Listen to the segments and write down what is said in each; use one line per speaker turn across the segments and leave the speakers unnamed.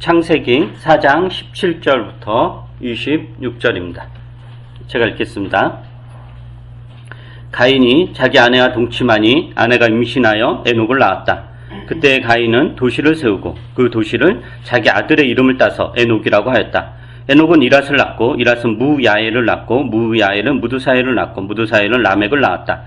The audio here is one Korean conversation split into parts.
창세기 4장 17절부터 26절입니다. 제가 읽겠습니다. 가인이 자기 아내와 동침하니 아내가 임신하여 에녹을 낳았다. 그때 가인은 도시를 세우고 그 도시를 자기 아들의 이름을 따서 에녹이라고 하였다. 에녹은 이랏을 낳고 이랏은 무야엘을 낳고 무야엘은 무두사엘을 낳고 무두사엘은 라멕을 낳았다.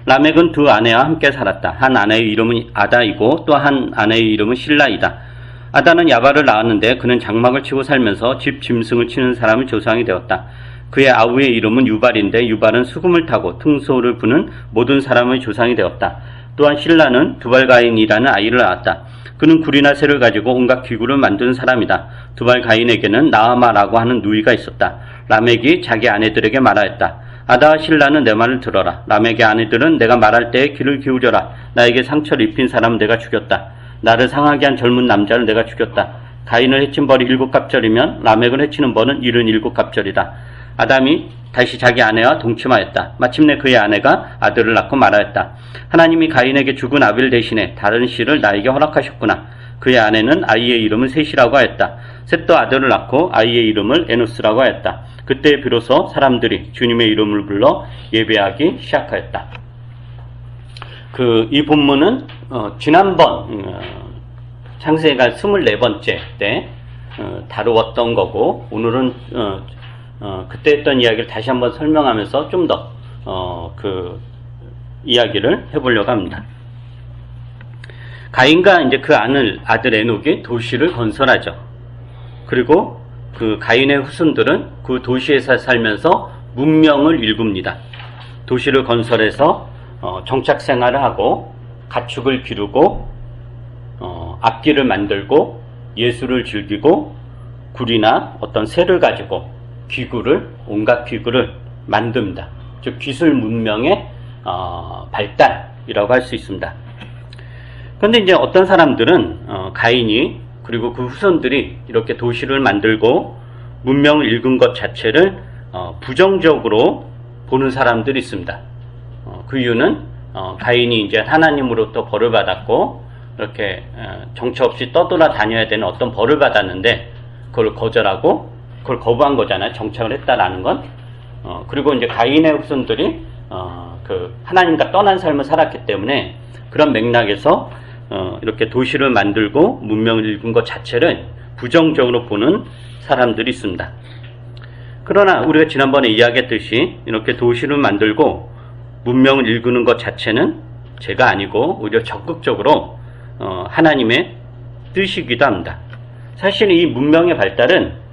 라멕은 두 아내와 함께 살았다. 한 아내의 이름은 아다이고 또 한 아내의 이름은 실라이다. 아다는 야발을 낳았는데 그는 장막을 치고 살면서 집 짐승을 치는 사람의 조상이 되었다. 그의 아우의 이름은 유발인데 유발은 수금을 타고 퉁소를 부는 모든 사람의 조상이 되었다. 또한 실라는 두발가인이라는 아이를 낳았다. 그는 굴이나 새를 가지고 온갖 기구를 만드는 사람이다. 두발가인에게는 나아마라고 하는 누이가 있었다. 라멕이 자기 아내들에게 말하였다. 아다와 실라는 내 말을 들어라. 라멕의 아내들은 내가 말할 때에 귀를 기울여라. 나에게 상처를 입힌 사람은 내가 죽였다. 나를 상하게 한 젊은 남자를 내가 죽였다. 가인을 해친 벌이 7갑절이면 라멕을 해치는 벌은 77갑절이다. 아담이 다시 자기 아내와 동침하였다. 마침내 그의 아내가 아들을 낳고 말하였다. 하나님이 가인에게 죽은 아벨 대신에 다른 씨를 나에게 허락하셨구나. 그의 아내는 아이의 이름을 셋이라고 하였다. 셋도 아들을 낳고 아이의 이름을 에노스라고 하였다. 그때 비로소 사람들이 주님의 이름을 불러 예배하기 시작하였다. 이 본문은 지난번 창세기가 24번째 때 다루었던 거고, 오늘은 그때 했던 이야기를 다시 한번 설명하면서 좀 더 그 이야기를 해보려고 합니다. 가인과 이제 그 아들 에녹이 도시를 건설하죠. 그리고 그 가인의 후손들은 그 도시에서 살면서 문명을 일굽니다. 도시를 건설해서 정착 생활을 하고 가축을 기르고 악기를 만들고 예술을 즐기고 굴이나 어떤 새를 가지고 온갖 기구를 만듭니다. 즉 기술 문명의 발달이라고 할 수 있습니다. 그런데 이제 어떤 사람들은 가인이 그리고 그 후손들이 이렇게 도시를 만들고 문명을 일군 것 자체를 부정적으로 보는 사람들이 있습니다. 그 이유는 가인이 이제 하나님으로부터 벌을 받았고 이렇게 정처 없이 떠돌아 다녀야 되는 어떤 벌을 받았는데 그걸 거절하고 그걸 거부한 거잖아요. 정착을 했다라는 건. 그리고 이제 가인의 후손들이 하나님과 떠난 삶을 살았기 때문에 그런 맥락에서 이렇게 도시를 만들고 문명을 일군 것 자체를 부정적으로 보는 사람들이 있습니다. 그러나 우리가 지난번에 이야기했듯이 이렇게 도시를 만들고 문명을 일구는 것 자체는 죄가 아니고 오히려 적극적으로 하나님의 뜻이기도 합니다. 사실 이 문명의 발달은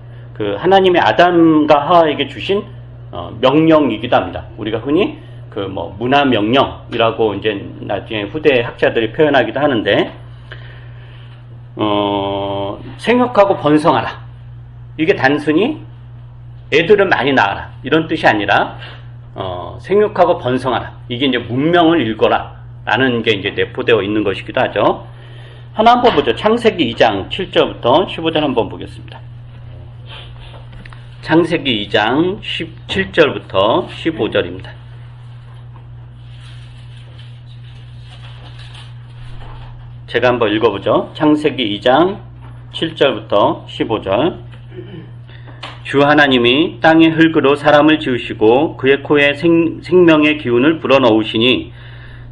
하나님의 아담과 하와에게 주신 명령이기도 합니다. 우리가 흔히 문화 명령이라고 이제 나중에 후대 학자들이 표현하기도 하는데, 생육하고 번성하라. 이게 단순히 애들을 많이 낳아라 이런 뜻이 아니라 생육하고 번성하라. 이게 이제 문명을 일궈라 라는 게 이제 내포되어 있는 것이기도 하죠. 하나 한번 보죠. 창세기 2장 7절부터 15절 한번 보겠습니다. 창세기 2장 17절부터 15절입니다. 제가 한번 읽어보죠. 창세기 2장 7절부터 15절. 주 하나님이 땅의 흙으로 사람을 지으시고 그의 코에 생명의 기운을 불어넣으시니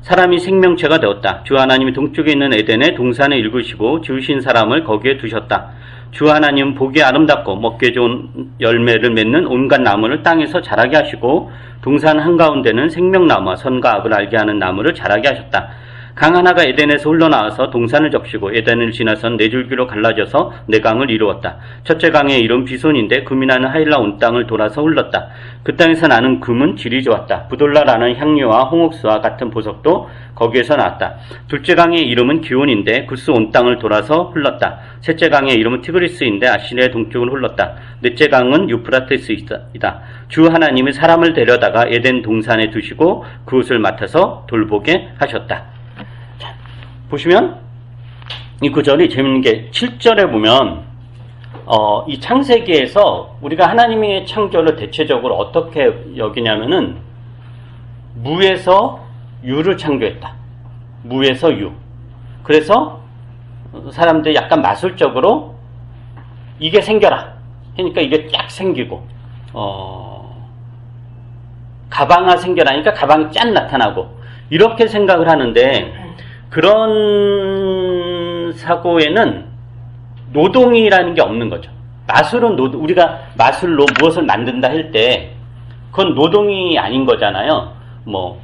사람이 생명체가 되었다. 주 하나님이 동쪽에 있는 에덴의 동산에 일구시고 지으신 사람을 거기에 두셨다. 주 하나님은 보기 아름답고 먹기 좋은 열매를 맺는 온갖 나무를 땅에서 자라게 하시고 동산 한가운데는 생명나무와 선과 악을 알게 하는 나무를 자라게 하셨다. 강 하나가 에덴에서 흘러나와서 동산을 적시고 에덴을 지나선 네 줄기로 갈라져서 네 강을 이루었다. 첫째 강의 이름 비손인데 금이 나는 하일라 온 땅을 돌아서 흘렀다. 그 땅에서 나는 금은 질이 좋았다. 부돌라라는 향료와 홍옥수와 같은 보석도 거기에서 나왔다. 둘째 강의 이름은 기온인데 구스 온 땅을 돌아서 흘렀다. 셋째 강의 이름은 티그리스인데 아시리아의 동쪽을 흘렀다. 넷째 강은 유프라테스이다. 주 하나님이 사람을 데려다가 에덴 동산에 두시고 그것을 맡아서 돌보게 하셨다. 보시면 이 구절이 재밌는 게 7절에 보면 이 창세기에서 우리가 하나님의 창조를 대체적으로 어떻게 여기냐면은 무에서 유를 창조했다. 무에서 유. 그래서 사람들이 약간 마술적으로 이게 생겨라. 그러니까 이게 쫙 생기고, 가방아 생겨라니까 가방이 짠 나타나고, 이렇게 생각을 하는데, 그런 사고에는 노동이라는 게 없는 거죠. 마술은 우리가 마술로 무엇을 만든다 할 때, 그건 노동이 아닌 거잖아요. 뭐,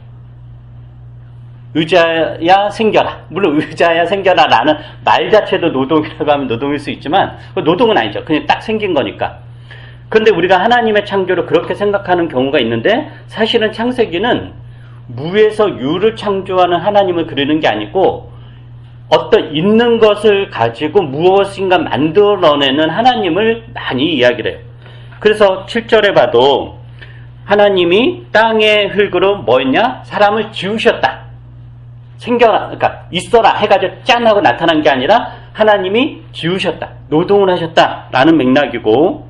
의자야 생겨라. 물론 의자야 생겨라라는 말 자체도 노동이라고 하면 노동일 수 있지만, 노동은 아니죠. 그냥 딱 생긴 거니까. 그런데 우리가 하나님의 창조를 그렇게 생각하는 경우가 있는데, 사실은 창세기는 무에서 유를 창조하는 하나님을 그리는 게 아니고, 어떤 있는 것을 가지고 무엇인가 만들어내는 하나님을 많이 이야기를 해요. 그래서 7절에 봐도 하나님이 땅의 흙으로 뭐 했냐? 사람을 지으셨다. 생겨라, 그러니까 있어라 해가지고 짠 하고 나타난 게 아니라 하나님이 지으셨다. 노동을 하셨다라는 맥락이고,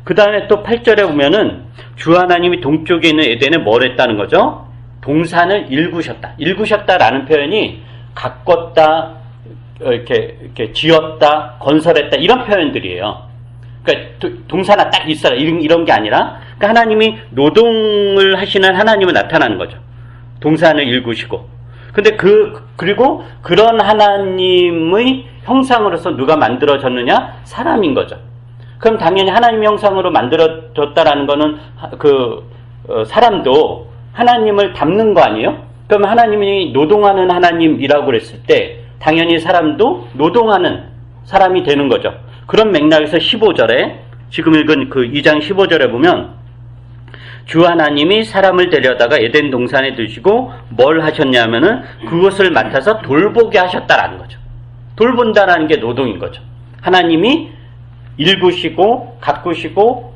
그 다음에 또 8절에 보면은 주 하나님이 동쪽에 있는 에덴에 뭘 했다는 거죠? 동산을 일구셨다. 일구셨다라는 표현이 가꿨다, 이렇게 지었다, 건설했다, 이런 표현들이에요. 그러니까 동산아 딱 있어라, 이런 게 아니라, 그러니까 하나님이 노동을 하시는 하나님을 나타나는 거죠. 동산을 일구시고. 근데 그리고 그런 하나님의 형상으로서 누가 만들어졌느냐? 사람인 거죠. 그럼 당연히 하나님 형상으로 만들어졌다라는 거는 사람도 하나님을 닮는 거 아니에요? 그럼 하나님이 노동하는 하나님이라고 그랬을 때 당연히 사람도 노동하는 사람이 되는 거죠. 그런 맥락에서 15절에 지금 읽은 그 2장 15절에 보면 주 하나님이 사람을 데려다가 에덴 동산에 두시고 뭘 하셨냐면은 그것을 맡아서 돌보게 하셨다라는 거죠. 돌본다라는 게 노동인 거죠. 하나님이 일구시고 가꾸시고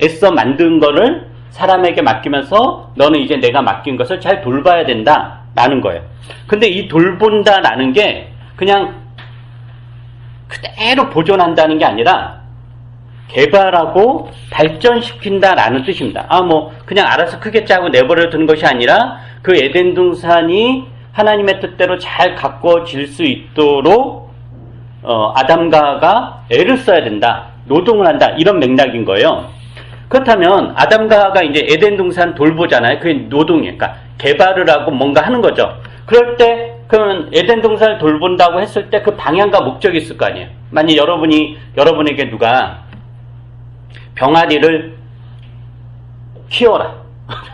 애써 만든 거를 사람에게 맡기면서 너는 이제 내가 맡긴 것을 잘 돌봐야 된다라는 거예요. 근데 이 돌본다라는 게 그냥 그대로 보존한다는 게 아니라 개발하고 발전시킨다라는 뜻입니다. 그냥 알아서 크게 짜고 내버려 두는 것이 아니라 그 에덴 동산이 하나님의 뜻대로 잘 가꿔질 수 있도록 아담과 하와가 애를 써야 된다. 노동을 한다. 이런 맥락인 거예요. 그렇다면 아담과 하와가 이제 에덴 동산 돌보잖아요. 그게 노동이에요. 그러니까 개발을 하고 뭔가 하는 거죠. 그럴 때 그러면 에덴 동산을 돌본다고 했을 때 그 방향과 목적이 있을 거 아니에요. 만약 여러분에게 누가 병아리를 키워라.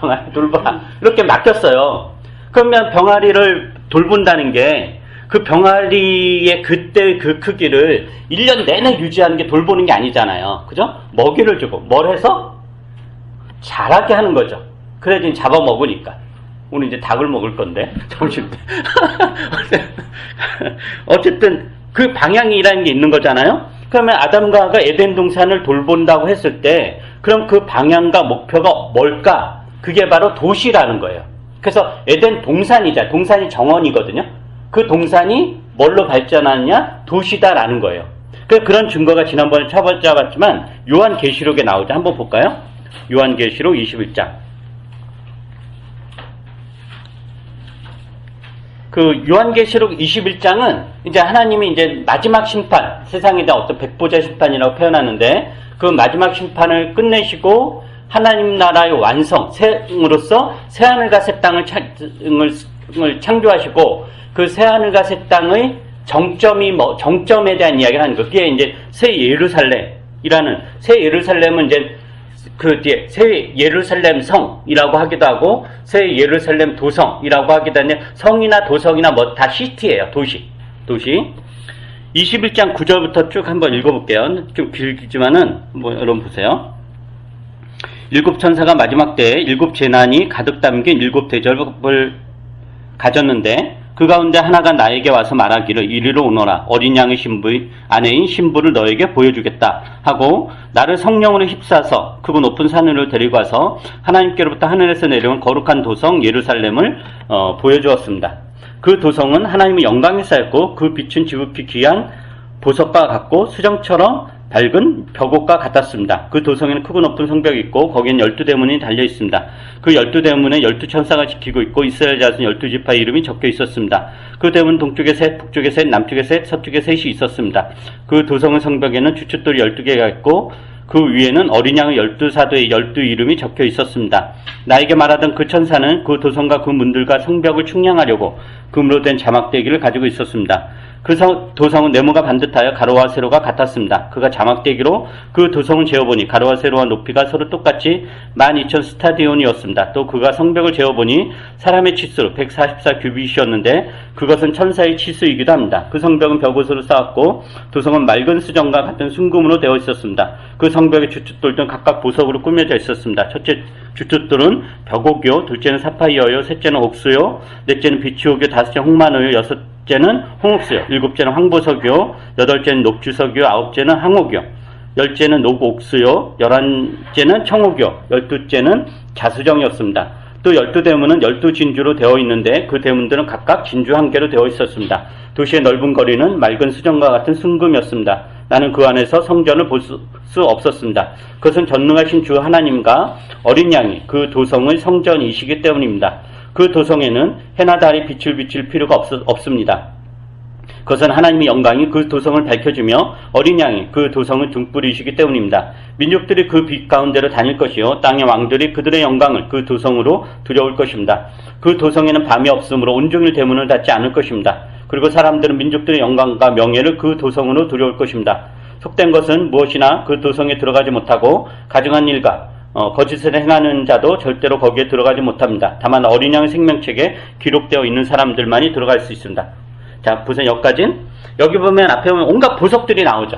병아리 돌봐. 이렇게 맡겼어요. 그러면 병아리를 돌본다는 게 그 병아리의 그때 그 크기를 1년 내내 유지하는 게 돌보는 게 아니잖아요. 그죠? 먹이를 주고 뭘 해서 자라게 하는 거죠. 그래야지 잡아먹으니까. 오늘 이제 닭을 먹을 건데 점심 때. 어쨌든 그 방향이라는 게 있는 거잖아요. 그러면 아담과 하와가 에덴 동산을 돌본다고 했을 때 그럼 그 방향과 목표가 뭘까? 그게 바로 도시라는 거예요. 그래서 에덴 동산이자 동산이 정원이거든요. 그 동산이 뭘로 발전하느냐? 도시다라는 거예요. 그런 증거가 지난번에 찾아봤지만 요한계시록에 나오죠. 한번 볼까요? 요한계시록 21장. 그 요한계시록 21장은 이제 하나님이 이제 마지막 심판, 세상에 대한 어떤 백보자 심판이라고 표현하는데 그 마지막 심판을 끝내시고 하나님 나라의 완성으로서 새하늘과 새 땅을 창조하시고 그 새하늘과 새 땅의 정점에 대한 이야기를 하는 거. 그게 이제 새 예루살렘이라는, 새 예루살렘은 이제 그 뒤에 새 예루살렘 성이라고 하기도 하고 새 예루살렘 도성이라고 하기도 하는데 성이나 도성이나 뭐 다 시티예요. 도시. 21장 9절부터 쭉 한번 읽어볼게요. 좀 길지만은 뭐 여러분 보세요. 일곱 천사가 마지막 때에 일곱 재난이 가득 담긴 일곱 대접을 가졌는데 그 가운데 하나가 나에게 와서 말하기를 이리로 오너라. 어린 양의 신부의 아내인 신부를 너에게 보여주겠다 하고 나를 성령으로 휩싸서 크고 높은 산으로 데리고 와서 하나님께로부터 하늘에서 내려온 거룩한 도성 예루살렘을 보여주었습니다. 그 도성은 하나님의 영광에 쌓였고 그 빛은 지극히 귀한 보석과 같고 수정처럼 밝은 벽옥과 같았습니다. 그 도성에는 크고 높은 성벽이 있고 거기엔 12대문이 달려 있습니다. 그 12대문에 12천사가 지키고 있고 이스라엘 자손 12지파 이름이 적혀 있었습니다. 그 대문 동쪽에 셋, 북쪽에 셋, 남쪽에 셋, 서쪽에 셋이 있었습니다. 그 도성의 성벽에는 주춧돌이 12개가 있고 그 위에는 어린 양의 12사도의 12 이름이 적혀 있었습니다. 나에게 말하던 그 천사는 그 도성과 그 문들과 성벽을 측량하려고 금으로 된 자막대기를 가지고 있었습니다. 그 도성은 네모가 반듯하여 가로와 세로가 같았습니다. 그가 자막대기로 그 도성을 재어보니 가로와 세로와 높이가 서로 똑같이 12,000 스타디온이었습니다. 또 그가 성벽을 재어보니 사람의 치수로 144 규빗이었는데 그것은 천사의 치수이기도 합니다. 그 성벽은 벽옷으로 쌓았고 도성은 맑은 수정과 같은 순금으로 되어 있었습니다. 그 성벽의 주춧돌들은 각각 보석으로 꾸며져 있었습니다. 첫째 주춧돌은 벽옥이요, 둘째는 사파이어요, 셋째는 옥수요, 넷째는 비추옥이요, 다섯째는 홍마노요, 여섯째는 홍옥수요, 일곱째는 황보석이요, 여덟째는 녹주석이요, 아홉째는 항옥이요, 열째는 녹옥수요, 11째는 청옥이요, 12째는 자수정이었습니다. 또 12대문은 12진주로 되어 있는데 그 대문들은 각각 진주 한 개로 되어 있었습니다. 도시의 넓은 거리는 맑은 수정과 같은 순금이었습니다. 나는 그 안에서 성전을 볼 수 없었습니다. 그것은 전능하신 주 하나님과 어린 양이 그 도성의 성전이시기 때문입니다. 그 도성에는 해나 달이 빛을 비칠 필요가 없습니다. 그것은 하나님의 영광이 그 도성을 밝혀주며 어린 양이 그 도성의 등불이시기 때문입니다. 민족들이 그 빛 가운데로 다닐 것이요 땅의 왕들이 그들의 영광을 그 도성으로 들여올 것입니다. 그 도성에는 밤이 없으므로 온종일 대문을 닫지 않을 것입니다. 그리고 사람들은 민족들의 영광과 명예를 그 도성으로 들여올 것입니다. 속된 것은 무엇이나 그 도성에 들어가지 못하고 가증한 일과 거짓을 행하는 자도 절대로 거기에 들어가지 못합니다. 다만 어린 양의 생명책에 기록되어 있는 사람들만이 들어갈 수 있습니다. 자, 보세요. 여기 보면 앞에 보면 온갖 보석들이 나오죠.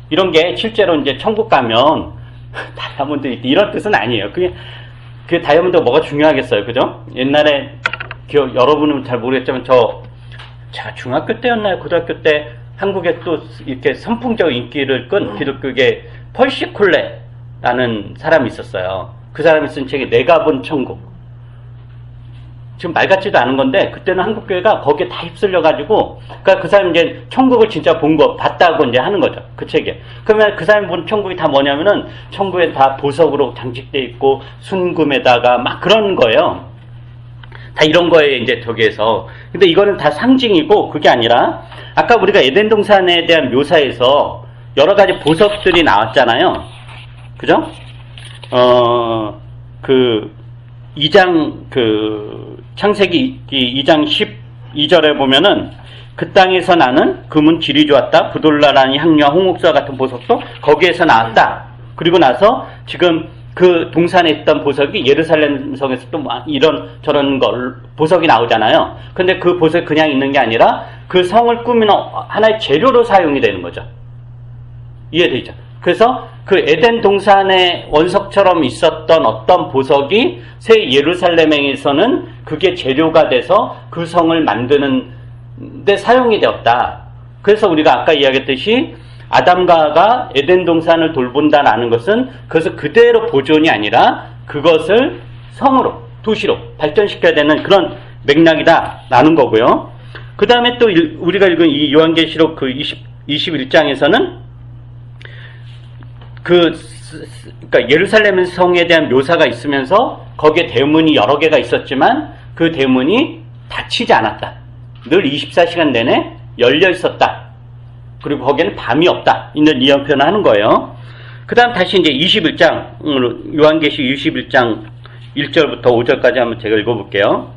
이런 게 실제로 이제 천국 가면 다이아몬드 이런 뜻은 아니에요. 그 다이아몬드가 뭐가 중요하겠어요, 그죠? 옛날에 여러분은 잘 모르겠지만 제가 중학교 때였나요, 고등학교 때 한국에 또 이렇게 선풍적 인기를 끈 기독교계 펄시 콜레라는 사람이 있었어요. 그 사람이 쓴 책이 내가 본 천국. 지금 말 같지도 않은 건데 그때는 한국교회가 거기에 다 휩쓸려가지고 그러니까 그 사람이 이제 천국을 진짜 봤다고 이제 하는 거죠. 그 책에. 그러면 그 사람이 본 천국이 다 뭐냐면은 천국에 다 보석으로 장식돼 있고 순금에다가 막 그런 거예요. 다 이런 거에 이제 저기에서. 근데 이거는 다 상징이고 그게 아니라 아까 우리가 에덴 동산에 대한 묘사에서 여러 가지 보석들이 나왔잖아요. 그죠? 창세기 2장 12절에 보면은 그 땅에서 나는 금은 질이 좋았다. 부돌라라니 향료와 홍옥수와 같은 보석도 거기에서 나왔다. 그리고 나서 지금 그 동산에 있던 보석이 예루살렘 성에서 또 이런 저런 보석이 나오잖아요. 근데 그 보석이 그냥 있는 게 아니라 그 성을 꾸미는 하나의 재료로 사용이 되는 거죠. 이해되죠? 그래서 그 에덴 동산의 원석처럼 있었던 어떤 보석이 새 예루살렘에서는 그게 재료가 돼서 그 성을 만드는 데 사용이 되었다. 그래서 우리가 아까 이야기했듯이 아담과 하가 에덴 동산을 돌본다는 것은 그것을 그대로 보존이 아니라 그것을 성으로, 도시로 발전시켜야 되는 그런 맥락이다라는 거고요. 그 다음에 또 우리가 읽은 이 요한계시록 그 21장에서는 그러니까 예루살렘 성에 대한 묘사가 있으면서 거기에 대문이 여러 개가 있었지만 그 대문이 닫히지 않았다. 늘 24시간 내내 열려 있었다. 그리고 거기에는 밤이 없다. 이런 표현을 하는 거예요. 그 다음 다시 이제 21장, 요한계시 21장 1절부터 5절까지 한번 제가 읽어볼게요.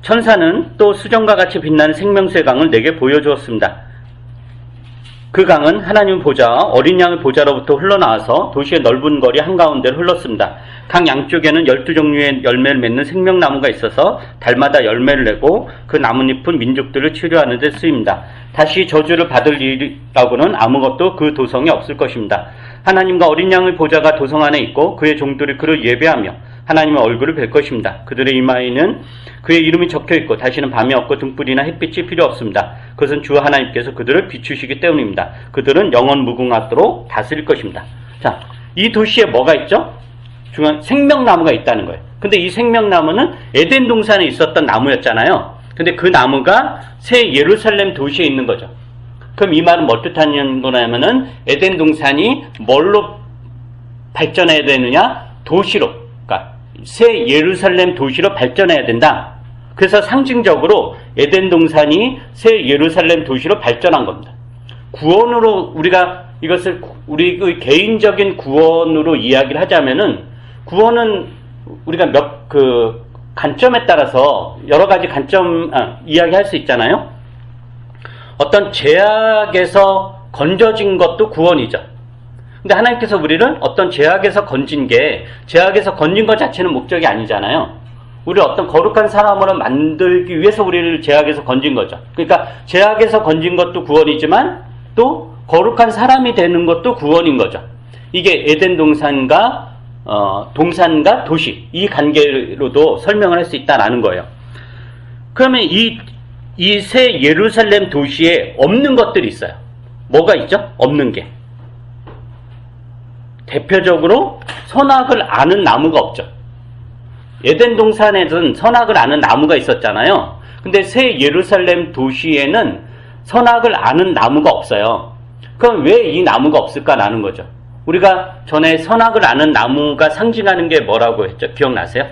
천사는 또 수정과 같이 빛나는 생명수의 강을 내게 보여주었습니다. 그 강은 하나님 보좌와 어린 양의 보좌로부터 흘러나와서 도시의 넓은 거리 한가운데를 흘렀습니다. 강 양쪽에는 12종류의 열매를 맺는 생명나무가 있어서 달마다 열매를 내고 그 나뭇잎은 민족들을 치료하는 데 쓰입니다. 다시 저주를 받을 일이라고는 아무것도 그 도성에 없을 것입니다. 하나님과 어린 양의 보좌가 도성 안에 있고 그의 종들이 그를 예배하며 하나님의 얼굴을 뵐 것입니다. 그들의 이마에는 그의 이름이 적혀있고 다시는 밤이 없고 등불이나 햇빛이 필요 없습니다. 그것은 주 하나님께서 그들을 비추시기 때문입니다. 그들은 영원 무궁하도록 다스릴 것입니다. 자, 이 도시에 뭐가 있죠? 중요한 생명나무가 있다는 거예요. 근데 이 생명나무는 에덴 동산에 있었던 나무였잖아요. 근데 그 나무가 새 예루살렘 도시에 있는 거죠. 그럼 이 말은 뭐 뜻하는 거냐면은 에덴 동산이 뭘로 발전해야 되느냐? 도시로, 그러니까 새 예루살렘 도시로 발전해야 된다. 그래서 상징적으로 에덴 동산이 새 예루살렘 도시로 발전한 겁니다. 구원으로 우리가 이것을 우리의 개인적인 구원으로 이야기를 하자면은, 구원은 우리가 관점에 따라서 여러 가지 이야기할 수 있잖아요. 어떤 죄악에서 건져진 것도 구원이죠. 근데 하나님께서 우리를 어떤 죄악에서 건진 것 자체는 목적이 아니잖아요. 우리를 어떤 거룩한 사람으로 만들기 위해서 우리를 죄악에서 건진 거죠. 그러니까 죄악에서 건진 것도 구원이지만 또 거룩한 사람이 되는 것도 구원인 거죠. 이게 에덴 동산과 도시, 이 관계로도 설명을 할 수 있다라는 거예요. 그러면 이 새 예루살렘 도시에 없는 것들이 있어요. 뭐가 있죠? 없는 게. 대표적으로 선악을 아는 나무가 없죠. 에덴 동산에는 선악을 아는 나무가 있었잖아요. 근데 새 예루살렘 도시에는 선악을 아는 나무가 없어요. 그럼 왜 이 나무가 없을까라는 거죠. 우리가 전에 선악을 아는 나무가 상징하는 게 뭐라고 했죠? 기억나세요?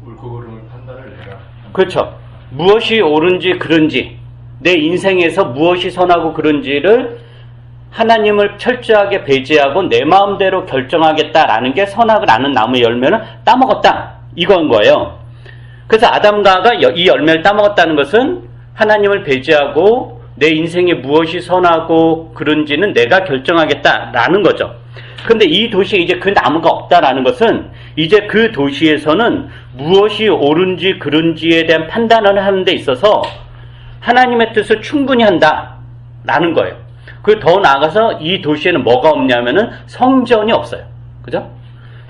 옳고 그름을 판단을 내라.
그렇죠. 무엇이 옳은지 그른지, 내 인생에서 무엇이 선하고 그른지를 하나님을 철저하게 배제하고 내 마음대로 결정하겠다라는 게 선악을 아는 나무의 열매를 따먹었다, 이건 거예요. 그래서 아담과 하와가 이 열매를 따먹었다는 것은 하나님을 배제하고 내 인생에 무엇이 선하고 그른지는 내가 결정하겠다라는 거죠. 근데 이 도시에 이제 그 나무가 없다라는 것은 이제 그 도시에서는 무엇이 옳은지 그른지에 대한 판단을 하는 데 있어서 하나님의 뜻을 충분히 한다라는 거예요. 그 더 나아가서 이 도시에는 뭐가 없냐면은 성전이 없어요. 그죠?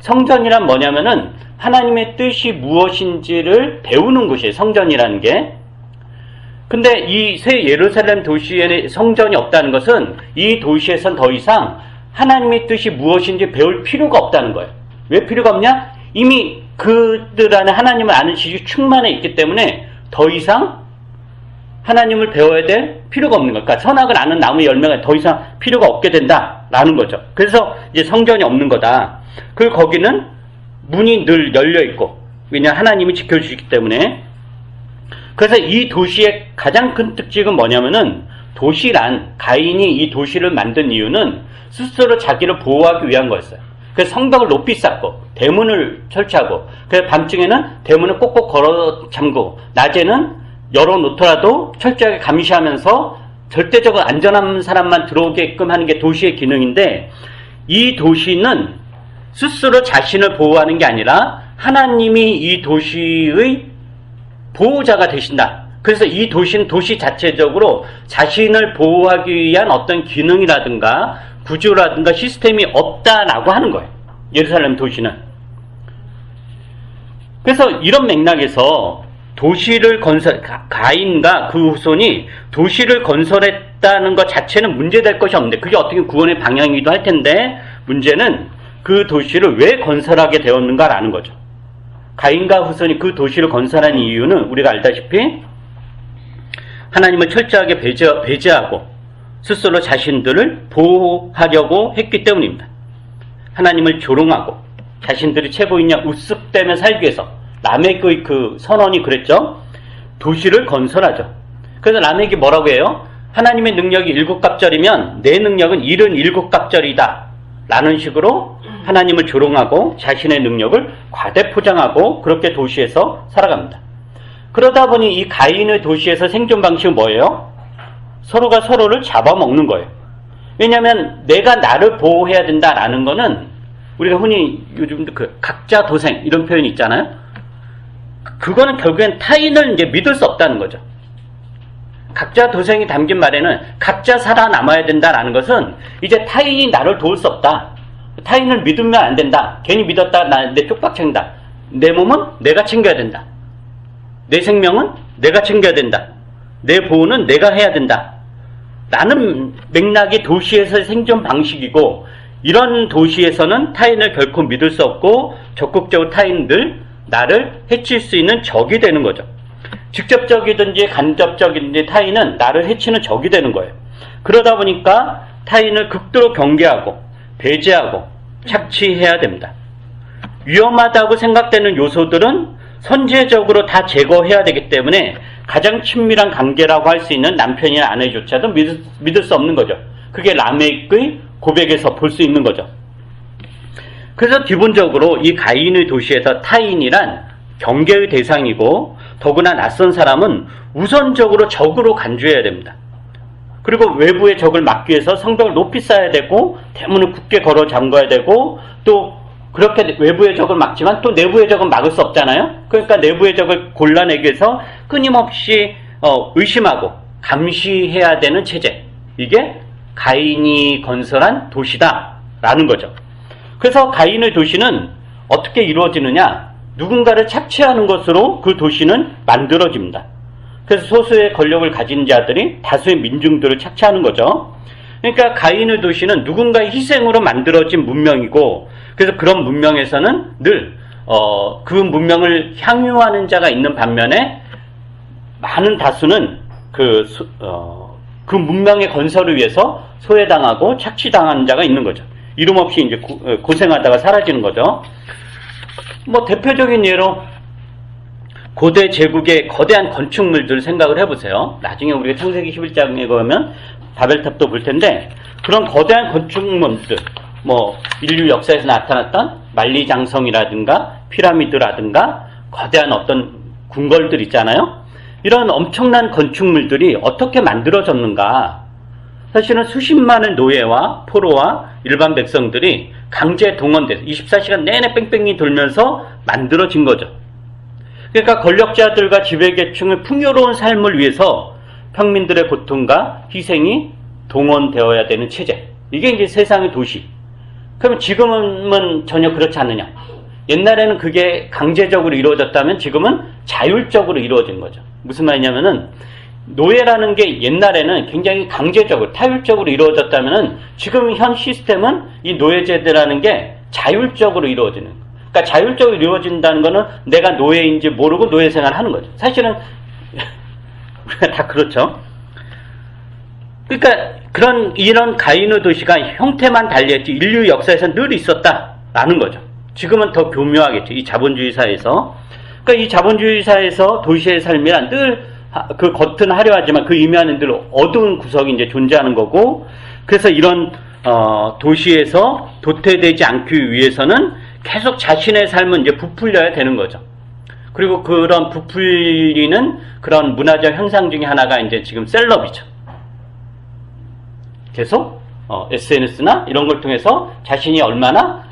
성전이란 뭐냐면은 하나님의 뜻이 무엇인지를 배우는 곳이에요. 성전이라는 게. 근데 이 새 예루살렘 도시에 성전이 없다는 것은 이 도시에선 더 이상 하나님의 뜻이 무엇인지 배울 필요가 없다는 거예요. 왜 필요가 없냐? 이미 그들 안에 하나님을 아는 지식이 충만해 있기 때문에 더 이상 하나님을 배워야 될 필요가 없는 거예요. 그러니까 선악을 아는 나무의 열매가 더 이상 필요가 없게 된다라는 거죠. 그래서 이제 성전이 없는 거다. 그리고 거기는 문이 늘 열려 있고, 왜냐하면 하나님이 지켜주시기 때문에. 그래서 이 도시의 가장 큰 특징은 뭐냐면은, 도시란, 가인이 이 도시를 만든 이유는 스스로 자기를 보호하기 위한 거였어요. 그래서 성벽을 높이 쌓고 대문을 설치하고, 그래서 밤중에는 대문을 꼭꼭 걸어 잠그고 낮에는 열어놓더라도 철저하게 감시하면서 절대적으로 안전한 사람만 들어오게끔 하는 게 도시의 기능인데, 이 도시는 스스로 자신을 보호하는 게 아니라 하나님이 이 도시의 보호자가 되신다. 그래서 이 도시는 도시 자체적으로 자신을 보호하기 위한 어떤 기능이라든가 구조라든가 시스템이 없다라고 하는 거예요. 예루살렘 도시는. 그래서 이런 맥락에서 도시를 가인과 그 후손이 도시를 건설했다는 것 자체는 문제될 것이 없는데, 그게 어떻게 구원의 방향이기도 할 텐데, 문제는 그 도시를 왜 건설하게 되었는가라는 거죠. 가인과 후손이 그 도시를 건설한 이유는 우리가 알다시피 하나님을 철저하게 배제하고 스스로 자신들을 보호하려고 했기 때문입니다. 하나님을 조롱하고 자신들이 최고이냐 우습되며 살기 위해서 라멕의 그 선언이 그랬죠. 도시를 건설하죠. 그래서 라멕이 뭐라고 해요? 하나님의 능력이 7갑절이면 내 능력은 77갑절이다 라는 식으로 하나님을 조롱하고 자신의 능력을 과대포장하고 그렇게 도시에서 살아갑니다. 그러다 보니 이 가인의 도시에서 생존 방식은 뭐예요? 서로가 서로를 잡아먹는 거예요. 왜냐하면 내가 나를 보호해야 된다라는 거는, 우리가 흔히 요즘도 그 각자 도생 이런 표현이 있잖아요. 그거는 결국엔 타인을 이제 믿을 수 없다는 거죠. 각자 도생이 담긴 말에는 각자 살아남아야 된다라는 것은 이제 타인이 나를 도울 수 없다. 타인을 믿으면 안 된다. 괜히 믿었다 내 쪽박 챙긴다. 내 몸은 내가 챙겨야 된다. 내 생명은 내가 챙겨야 된다. 내 보호는 내가 해야 된다. 라는 맥락이 도시에서의 생존 방식이고, 이런 도시에서는 타인을 결코 믿을 수 없고 적극적으로 타인들, 나를 해칠 수 있는 적이 되는 거죠. 직접적이든지 간접적이든지 타인은 나를 해치는 적이 되는 거예요. 그러다 보니까 타인을 극도로 경계하고 배제하고 착취해야 됩니다. 위험하다고 생각되는 요소들은 선제적으로 다 제거해야 되기 때문에 가장 친밀한 관계라고 할 수 있는 남편이나 아내조차도 믿을 수 없는 거죠. 그게 라멕의 고백에서 볼 수 있는 거죠. 그래서 기본적으로 이 가인의 도시에서 타인이란 경계의 대상이고 더구나 낯선 사람은 우선적으로 적으로 간주해야 됩니다. 그리고 외부의 적을 막기 위해서 성벽을 높이 쌓아야 되고 대문을 굳게 걸어 잠가야 되고 또 그렇게 외부의 적을 막지만 또 내부의 적은 막을 수 없잖아요. 그러니까 내부의 적을 골라내기 위해서 끊임없이 의심하고 감시해야 되는 체제. 이게 가인이 건설한 도시다라는 거죠. 그래서 가인의 도시는 어떻게 이루어지느냐? 누군가를 착취하는 것으로 그 도시는 만들어집니다. 그래서 소수의 권력을 가진 자들이 다수의 민중들을 착취하는 거죠. 그러니까 가인의 도시는 누군가의 희생으로 만들어진 문명이고, 그래서 그런 문명에서는 늘 그 문명을 향유하는 자가 있는 반면에 많은 다수는 그 문명의 건설을 위해서 소외당하고 착취당하는 자가 있는 거죠. 이름 없이 이제 고생하다가 사라지는 거죠. 뭐 대표적인 예로 고대 제국의 거대한 건축물들 생각을 해보세요. 나중에 우리가 창세기 11장에 가면 바벨탑도 볼 텐데 그런 거대한 건축물들, 뭐 인류 역사에서 나타났던 만리장성이라든가 피라미드라든가 거대한 어떤 궁궐들 있잖아요. 이런 엄청난 건축물들이 어떻게 만들어졌는가? 사실은 수십만의 노예와 포로와 일반 백성들이 강제 동원돼서 24시간 내내 뺑뺑이 돌면서 만들어진 거죠. 그러니까 권력자들과 지배계층의 풍요로운 삶을 위해서 평민들의 고통과 희생이 동원되어야 되는 체제. 이게 이제 세상의 도시. 그러면 지금은 전혀 그렇지 않느냐? 옛날에는 그게 강제적으로 이루어졌다면 지금은 자율적으로 이루어진 거죠. 무슨 말이냐면은 노예라는 게 옛날에는 굉장히 강제적으로 타율적으로 이루어졌다면은 지금 현 시스템은 이 노예제도라는 게 자율적으로 이루어지는 거예요. 그러니까 자율적으로 이루어진다는 거는 내가 노예인지 모르고 노예 생활을 하는 거죠. 사실은 우리가 다 그렇죠. 그러니까 이런 가인의 도시가 형태만 달리했지 인류 역사에서 늘 있었다라는 거죠. 지금은 더 교묘하겠죠. 이 자본주의 사회에서. 그러니까 이 자본주의 사회에서 도시의 삶이란 늘 그 겉은 화려하지만 그 이면에는 늘 어두운 구석이 이제 존재하는 거고, 그래서 이런 도시에서 도태되지 않기 위해서는 계속 자신의 삶은 이제 부풀려야 되는 거죠. 그리고 그런 부풀리는 그런 문화적 현상 중에 하나가 이제 지금 셀럽이죠. 계속 SNS나 이런 걸 통해서 자신이 얼마나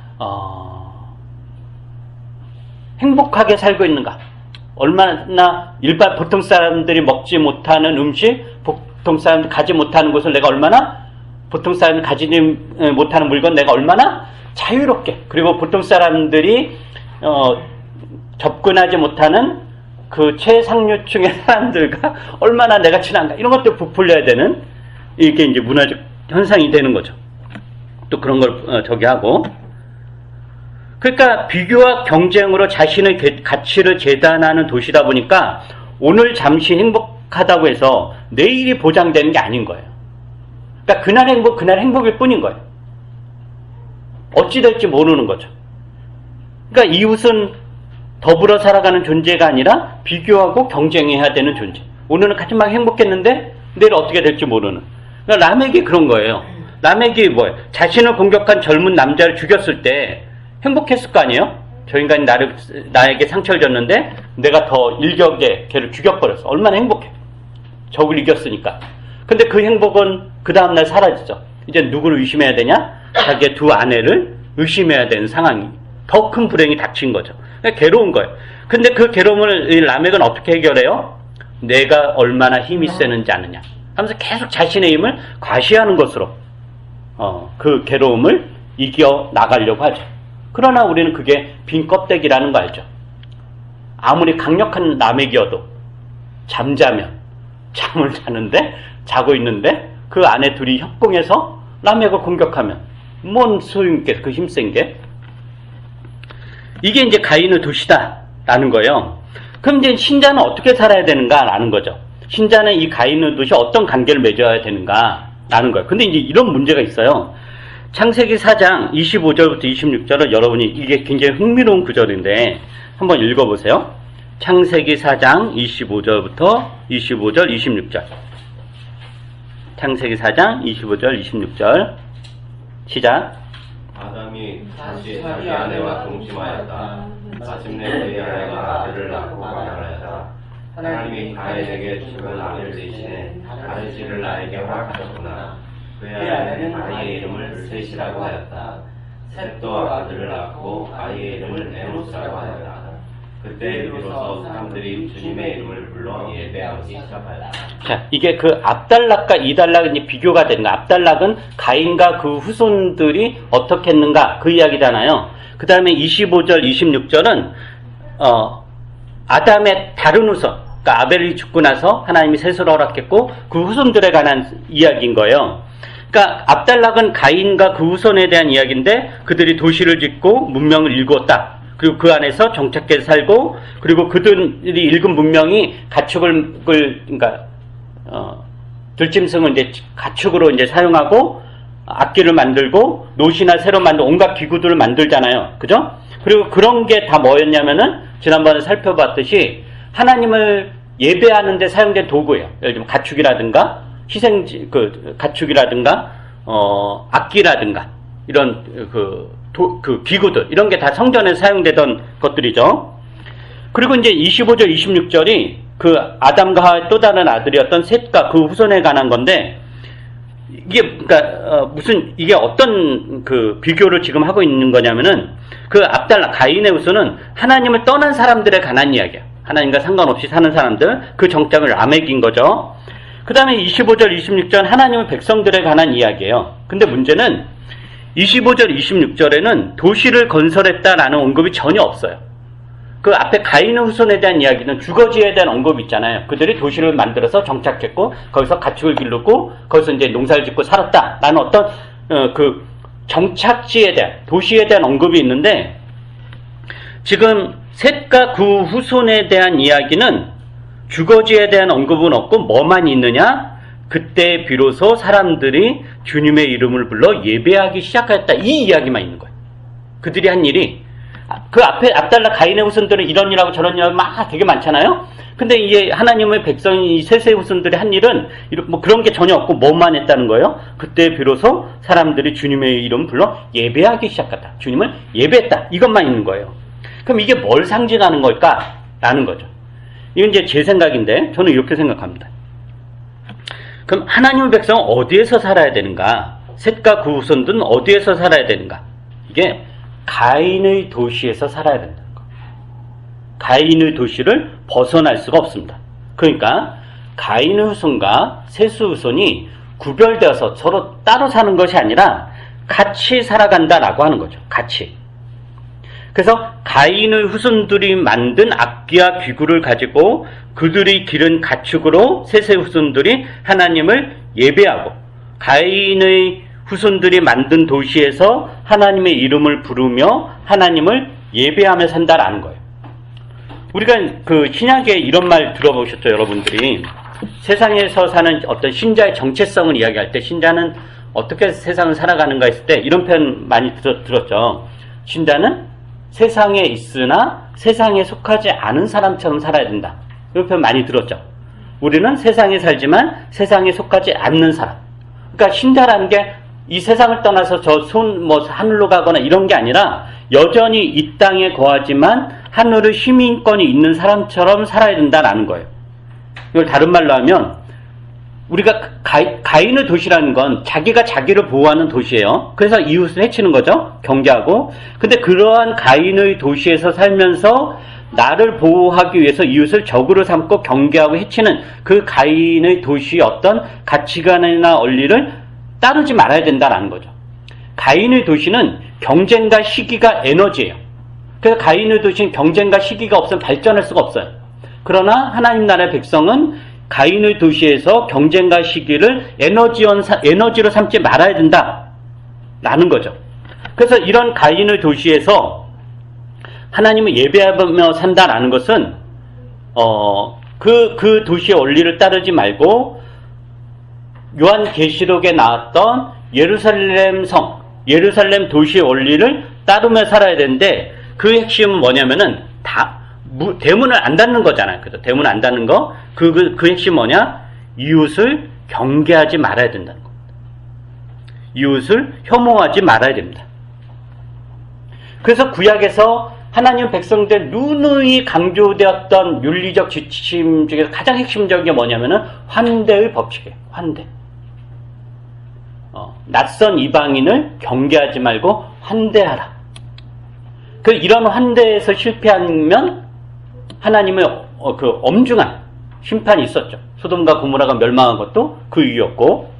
행복하게 살고 있는가, 얼마나 일반 보통 사람들이 먹지 못하는 음식, 보통 사람들이 가지 못하는 것을 내가 얼마나, 보통 사람들이 가지지 못하는 물건 내가 얼마나 자유롭게, 그리고 보통 사람들이 접근하지 못하는 그 최상류층의 사람들과 얼마나 내가 친한가, 이런 것들 부풀려야 되는, 이게 이제 문화적 현상이 되는 거죠. 또 그런 걸 저기 하고, 그러니까 비교와 경쟁으로 자신의 가치를 재단하는 도시다 보니까 오늘 잠시 행복하다고 해서 내일이 보장되는 게 아닌 거예요. 그러니까 그날 행복일 뿐인 거예요. 어찌 될지 모르는 거죠. 그러니까 이웃은 더불어 살아가는 존재가 아니라 비교하고 경쟁해야 되는 존재. 오늘은 같이 막 행복했는데 내일 어떻게 될지 모르는. 그러니까 라멕이 그런 거예요. 라멕이 뭐예요? 자신을 공격한 젊은 남자를 죽였을 때 행복했을 거 아니에요? 저 인간이 나에게 상처를 줬는데 내가 더 일격에 걔를 죽여버렸어. 얼마나 행복해. 적을 이겼으니까. 근데 그 행복은 그 다음날 사라지죠. 이제 누구를 의심해야 되냐? 자기의 두 아내를 의심해야 되는 상황이, 더 큰 불행이 닥친 거죠. 그러니까 괴로운 거예요. 근데 그 괴로움을 이 라멕은 어떻게 해결해요? 내가 얼마나 힘이 세는지 아느냐 하면서 계속 자신의 힘을 과시하는 것으로 그 괴로움을 이겨 나가려고 하죠. 그러나 우리는 그게 빈 껍데기라는 거 알죠? 아무리 강력한 라멕이어도 잠을 자고 있는데 그 안에 둘이 협공해서 라멕을 공격하면 뭔 소용있겠어, 그 힘센 게. 이게 이제 가인의 도시다라는 거예요. 그럼 이제 신자는 어떻게 살아야 되는가라는 거죠. 신자는 이 가인의 도시 어떤 관계를 맺어야 되는가라는 거예요. 근데 이제 이런 문제가 있어요. 창세기 4장 25절부터 26절은 여러분이 이게 굉장히 흥미로운 구절인데 한번 읽어보세요. 창세기 4장 25절부터 25절, 26절. 창세기 4장 25절, 26절. 시작.
아담이 다시 자기 아내와 동침하였다. 마침내 그의 아내가 아들을 낳고 가난하였다. 하나님이 가인에게 죽은 아벨 대신에 다른 씨를 나에게 허락하셨구나. 그의 아내는 아이의 이름을 셋이라고 하였다. 셋도 아들을 낳고 아이의 이름을 에노스라고 하였다. 그때 비로소 사람들이 주님의 이름을 불러 예배하기 시작하였다.
자, 이게 그 앞달락과 이달락이 비교가 되는 거야. 앞달락은 가인과 그 후손들이 어떻게 했는가 그 이야기잖아요. 그 다음에 25절, 26절은 아담의 다른 후손, 그러니까 아벨이 죽고 나서 하나님이 셋을 허락했고 그 후손들에 관한 이야기인 거예요. 그러니까 앞달락은 가인과 그 후손에 대한 이야기인데 그들이 도시를 짓고 문명을 일구었다. 그리고 그 안에서 정착해 살고, 그리고 그들이 일군 문명이 가축을, 그러니까, 들짐승을 이제 가축으로 이제 사용하고, 악기를 만들고, 노시나 새로 만든 온갖 기구들을 만들잖아요. 그죠? 그리고 그런 게 다 뭐였냐면은, 지난번에 살펴봤듯이, 하나님을 예배하는 데 사용된 도구예요. 예를 들면 가축이라든가, 가축이라든가, 악기라든가, 이런, 그 기구들, 이런 게 다 성전에 사용되던 것들이죠. 그리고 이제 25절, 26절이 그 아담과 하와의 또 다른 아들이었던 셋과 그 후손에 관한 건데, 이게, 그러니까, 이게 어떤 그 비교를 지금 하고 있는 거냐면은, 그 앞달락, 가인의 후손은 하나님을 떠난 사람들에 관한 이야기야. 하나님과 상관없이 사는 사람들, 그 정착을 라멕인 거죠. 그 다음에 25절, 26절 하나님의 백성들에 관한 이야기예요. 근데 문제는 25절, 26절에는 도시를 건설했다라는 언급이 전혀 없어요. 그 앞에 가인의 후손에 대한 이야기는 주거지에 대한 언급이 있잖아요. 그들이 도시를 만들어서 정착했고 거기서 가축을 기르고 거기서 이제 농사를 짓고 살았다라는 어떤 그 정착지에 대한, 도시에 대한 언급이 있는데, 지금 셋과 그 후손에 대한 이야기는 주거지에 대한 언급은 없고 뭐만 있느냐? 그때 비로소 사람들이 주님의 이름을 불러 예배하기 시작했다. 이 이야기만 있는 거예요. 그들이 한 일이, 그 앞에 앞달락 가인의 후손들은 이런 일하고 저런 일하고 막 되게 많잖아요. 근데 이게 하나님의 백성이, 이 셋의 후손들이 한 일은 뭐 그런 게 전혀 없고 뭐만 했다는 거예요. 그때 비로소 사람들이 주님의 이름을 불러 예배하기 시작했다. 주님을 예배했다. 이것만 있는 거예요. 그럼 이게 뭘 상징하는 걸까? 라는 거죠. 이건 이제 제 생각인데 저는 이렇게 생각합니다. 그럼 하나님의 백성은 어디에서 살아야 되는가? 셋과 그 후손들은 어디에서 살아야 되는가? 이게 가인의 도시에서 살아야 된다는 거예요. 가인의 도시를 벗어날 수가 없습니다. 그러니까 가인의 후손과 셋의 후손이 구별되어서 서로 따로 사는 것이 아니라 같이 살아간다라고 하는 거죠. 같이. 그래서 가인의 후손들이 만든 악기와 기구를 가지고 그들이 기른 가축으로 셋의 후손들이 하나님을 예배하고, 가인의 후손들이 만든 도시에서 하나님의 이름을 부르며 하나님을 예배하며 산다라는 거예요. 우리가 그 신약에 이런 말 들어보셨죠, 여러분들이? 세상에서 사는 어떤 신자의 정체성을 이야기할 때 신자는 어떻게 세상을 살아가는가 했을 때 이런 표현 많이 들었죠. 신자는 세상에 있으나 세상에 속하지 않은 사람처럼 살아야 된다. 이런 표현 많이 들었죠. 우리는 세상에 살지만 세상에 속하지 않는 사람. 그러니까 신자라는 게 이 세상을 떠나서 하늘로 가거나 이런 게 아니라 여전히 이 땅에 거하지만 하늘의 시민권이 있는 사람처럼 살아야 된다라는 거예요. 이걸 다른 말로 하면 우리가 가인의 도시라는 건 자기가 자기를 보호하는 도시예요. 그래서 이웃을 해치는 거죠. 경계하고. 근데 그러한 가인의 도시에서 살면서 나를 보호하기 위해서 이웃을 적으로 삼고 경계하고 해치는 그 가인의 도시의 어떤 가치관이나 원리를 따르지 말아야 된다는 거죠. 가인의 도시는 경쟁과 시기가 에너지예요. 그래서 가인의 도시는 경쟁과 시기가 없으면 발전할 수가 없어요. 그러나 하나님 나라의 백성은 가인의 도시에서 경쟁과 시기를 에너지로 삼지 말아야 된다라는 거죠. 그래서 이런 가인의 도시에서 하나님을 예배하며 산다라는 것은 그 도시의 원리를 따르지 말고 요한계시록에 나왔던 예루살렘 성, 예루살렘 도시의 원리를 따르며 살아야 되는데 그 핵심은 뭐냐면은 대문을 안 닫는 거잖아요. 그래서 대문 안 닫는 거, 그 핵심 뭐냐? 이웃을 경계하지 말아야 된다는 겁니다. 이웃을 혐오하지 말아야 됩니다. 그래서 구약에서 하나님 백성들 누누이 강조되었던 윤리적 지침 중에서 가장 핵심적인 게 뭐냐면은 환대의 법칙이에요. 환대. 낯선 이방인을 경계하지 말고 환대하라. 이런 환대에서 실패하면 하나님의 그 엄중한 심판이 있었죠. 소돔과 고모라가 멸망한 것도 그 이유였고.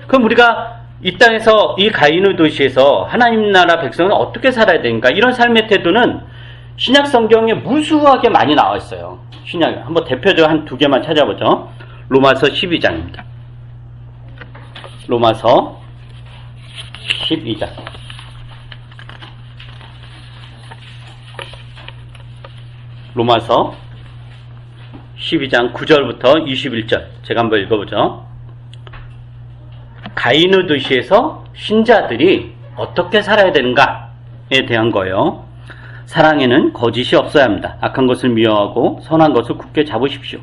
그럼 우리가 이 땅에서 이 가인의 도시에서 하나님 나라 백성은 어떻게 살아야 되는가? 이런 삶의 태도는 신약 성경에 무수하게 많이 나와 있어요. 신약에 한번 대표적 한 두 개만 찾아보죠. 로마서 12장입니다. 로마서 12장. 로마서 12장 9절부터 21절 제가 한번 읽어보죠. 가인의 도시에서 신자들이 어떻게 살아야 되는가에 대한 거예요. 사랑에는 거짓이 없어야 합니다. 악한 것을 미워하고 선한 것을 굳게 잡으십시오.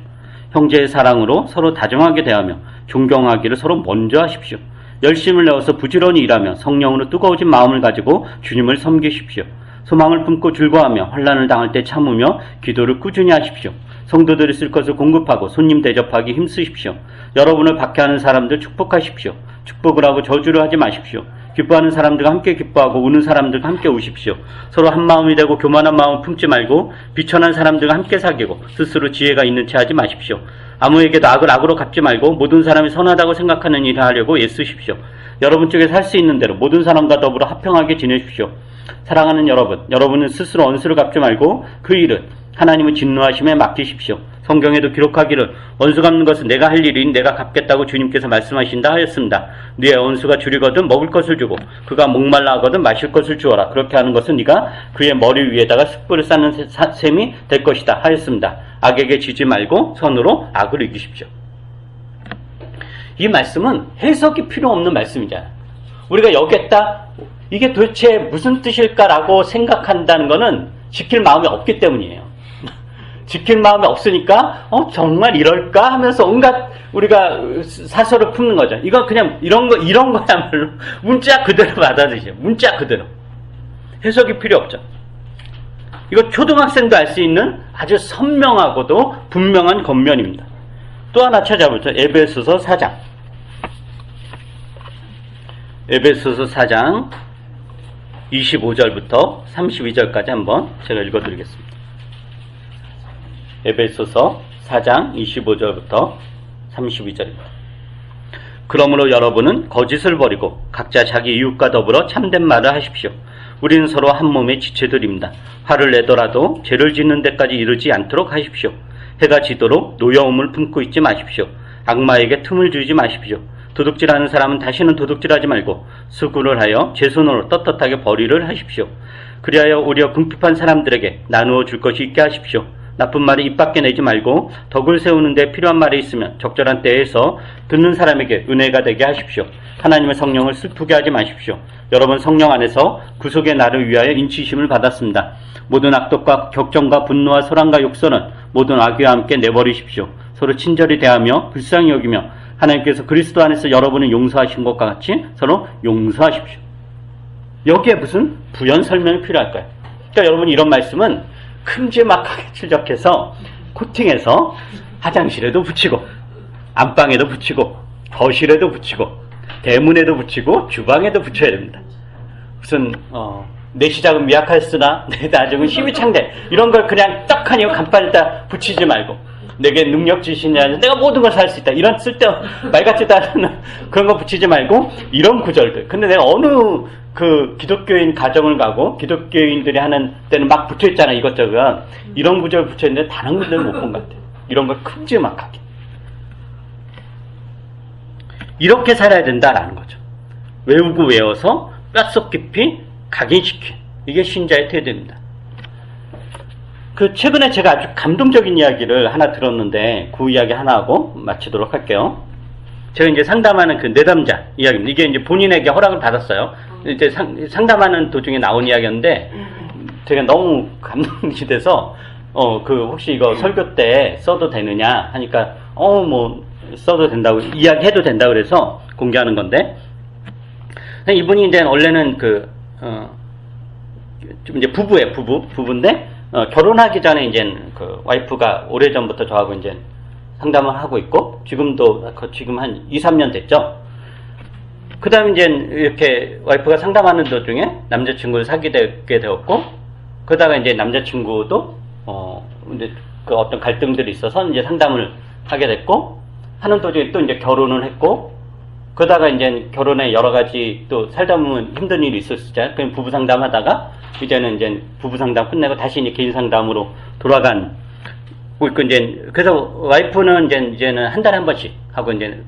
형제의 사랑으로 서로 다정하게 대하며 존경하기를 서로 먼저 하십시오. 열심을 내어서 부지런히 일하며 성령으로 뜨거워진 마음을 가지고 주님을 섬기십시오. 소망을 품고 즐거워하며 환난을 당할 때 참으며 기도를 꾸준히 하십시오. 성도들이 쓸 것을 공급하고 손님 대접하기 힘쓰십시오. 여러분을 박해하는 사람들 축복하십시오. 축복을 하고 저주를 하지 마십시오. 기뻐하는 사람들과 함께 기뻐하고 우는 사람들과 함께 우십시오. 서로 한 마음이 되고 교만한 마음을 품지 말고 비천한 사람들과 함께 사귀고 스스로 지혜가 있는 체 하지 마십시오. 아무에게도 악을 악으로 갚지 말고 모든 사람이 선하다고 생각하는 일을 하려고 애쓰십시오. 여러분 쪽에 살 수 있는 대로 모든 사람과 더불어 화평하게 지내십시오. 사랑하는 여러분은 스스로 언수를 갚지 말고 그 일을 하나님의 진노하심에 맡기십시오. 성경에도 기록하기를 원수 갚는 것은 내가 할 일이니 내가 갚겠다고 주님께서 말씀하신다 하였습니다. 네 원수가 줄이거든 먹을 것을 주고 그가 목말라 하거든 마실 것을 주어라. 그렇게 하는 것은 네가 그의 머리 위에다가 숯불을 쌓는 셈이 될 것이다 하였습니다. 악에게 지지 말고 선으로 악을 이기십시오. 이 말씀은 해석이 필요 없는 말씀이잖아요. 우리가 여기에다 이게 도대체 무슨 뜻일까라고 생각한다는 것은 지킬 마음이 없기 때문이에요. 지킬 마음이 없으니까 정말 이럴까 하면서 온갖 우리가 사설을 품는 거죠. 이건 그냥 이런 거야말로 문자 그대로 받아들이죠. 문자 그대로. 해석이 필요 없죠. 이거 초등학생도 알 수 있는 아주 선명하고도 분명한 겉면입니다. 또 하나 찾아보죠. 에베소서 4장. 에베소서 4장 25절부터 32절까지 한번 제가 읽어드리겠습니다. 에베소서 4장 25절부터 32절입니다. 그러므로 여러분은 거짓을 버리고 각자 자기 이웃과 더불어 참된 말을 하십시오. 우리는 서로 한 몸의 지체들입니다. 화를 내더라도 죄를 짓는 데까지 이르지 않도록 하십시오. 해가 지도록 노여움을 품고 있지 마십시오. 악마에게 틈을 주지 마십시오. 도둑질하는 사람은 다시는 도둑질하지 말고 수고를 하여 제 손으로 떳떳하게 벌이를 하십시오. 그리하여 오히려 궁핍한 사람들에게 나누어 줄 것이 있게 하십시오. 나쁜 말을 입 밖에 내지 말고 덕을 세우는 데 필요한 말이 있으면 적절한 때에서 듣는 사람에게 은혜가 되게 하십시오. 하나님의 성령을 슬프게 하지 마십시오. 여러분 성령 안에서 구속의 날을 위하여 인치심을 받았습니다. 모든 악독과 격정과 분노와 소란과 욕설은 모든 악의와 함께 내버리십시오. 서로 친절히 대하며 불쌍히 여기며 하나님께서 그리스도 안에서 여러분을 용서하신 것과 같이 서로 용서하십시오. 여기에 무슨 부연 설명이 필요할까요? 그러니까 여러분 이런 말씀은 큼지막하게 추적해서 코팅해서 화장실에도 붙이고 안방에도 붙이고 거실에도 붙이고 대문에도 붙이고 주방에도 붙여야 됩니다. 무슨 내 시작은 미약하였으나 내 나중은 힘이 창대 이런 걸 그냥 떡하니 간판에다 붙이지 말고 내게 능력 주시니 내가 모든 걸 살 수 있다 이런 쓸데없는 말 같지도 않은 그런 거 붙이지 말고 이런 구절들. 근데 내가 어느 그 기독교인 가정을 가고 기독교인들이 하는 때는 막 붙여있잖아 이것저것. 이런 구절 붙여있는데 단 한 군데는 못 본 것 같아요. 이런 걸 큼지막하게. 이렇게 살아야 된다라는 거죠. 외우고 외워서 뼛속 깊이 각인시킨 이게 신자의 태도입니다. 그 최근에 제가 아주 감동적인 이야기를 하나 들었는데 그 이야기 하나 하고 마치도록 할게요. 제가 이제 상담하는 그 내담자 이야기입니다. 이게 이제 본인에게 허락을 받았어요. 이제 상담하는 도중에 나온 이야기였는데 제가 너무 감동이 돼서 그 혹시 이거 설교 때 써도 되느냐 하니까 뭐 써도 된다고 이야기해도 된다고 그래서 공개하는 건데 이분이 이제 원래는 좀 이제 부부인데 결혼하기 전에 이제 그 와이프가 오래전부터 저하고 이제 상담을 하고 있고 지금 한 2, 3년 됐죠. 그 다음에 이제 이렇게 와이프가 상담하는 도중에 남자친구를 사귀게 되었고 그러다가 이제 남자친구도 이제 그 어떤 갈등들이 있어서 이제 상담을 하게 됐고 하는 도중에 또 이제 결혼을 했고 그러다가 이제 결혼에 여러 가지 또 살다 보면 힘든 일이 있었잖아요. 그냥 부부 상담하다가 이제는 이제 부부 상담 끝내고 다시 이제 개인 상담으로 돌아간 이제 그래서 와이프는 이제는 한 달에 한 번씩 하고 이제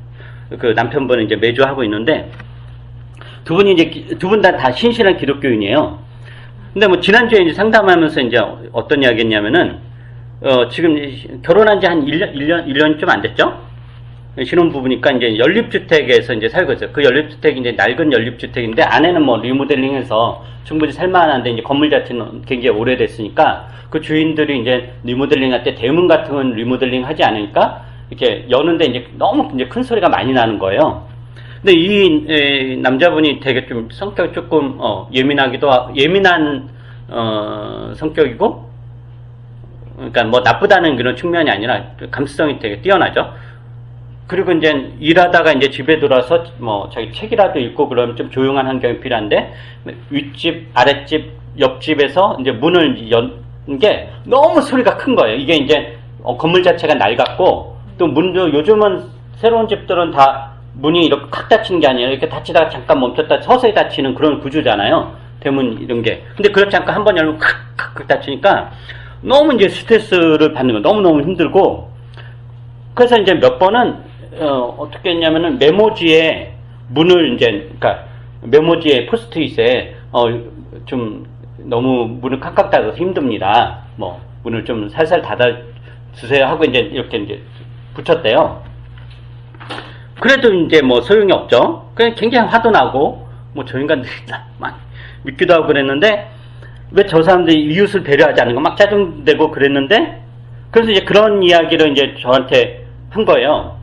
그 남편분은 이제 매주 하고 있는데 두 분 다 신실한 기독교인이에요. 근데 뭐 지난주에 이제 상담하면서 이제 어떤 이야기 했냐면은 지금 결혼한 지 한 1년 좀 안 됐죠? 신혼부부니까 이제 연립주택에서 이제 살고 있어요. 그 연립주택이 이제 낡은 연립주택인데 안에는 뭐 리모델링해서 충분히 살만한데 이제 건물 자체는 굉장히 오래됐으니까 그 주인들이 이제 리모델링 할 때 대문 같은 건 리모델링 하지 않으니까 이렇게 여는데 이제 너무 이제 큰 소리가 많이 나는 거예요. 근데 이 남자분이 되게 좀 성격이 조금 예민한 성격이고 그러니까 뭐 나쁘다는 그런 측면이 아니라 감수성이 되게 뛰어나죠. 그리고 이제 일하다가 이제 집에 들어와서 뭐 자기 책이라도 읽고 그러면 좀 조용한 환경이 필요한데 윗집, 아랫집, 옆집에서 이제 문을 연 게 너무 소리가 큰 거예요. 이게 이제 건물 자체가 낡았고 또 문도 요즘은 새로운 집들은 다 문이 이렇게 칵 닫히는 게 아니라 이렇게 닫히다가 잠깐 멈췄다 서서히 닫히는 그런 구조잖아요. 대문 이런 게. 근데 그렇지 않고 한 번 열면 칵 닫히니까 너무 이제 스트레스를 받는 거 너무너무 힘들고 그래서 이제 몇 번은 어떻게 했냐면은 메모지에 문을 이제 그러니까 메모지에 포스트잇에 좀 너무 문을 칵칵 닫아서 힘듭니다. 뭐 문을 좀 살살 닫아 주세요 하고 이제 이렇게 이제 붙였대요. 그래도 이제 뭐 소용이 없죠. 그냥 굉장히 화도 나고 뭐 저 인간들이 막 믿기도 하고 그랬는데 왜 저 사람들이 이웃을 배려하지 않는 거 막 짜증내고 그랬는데 그래서 이제 그런 이야기를 이제 저한테 한 거예요.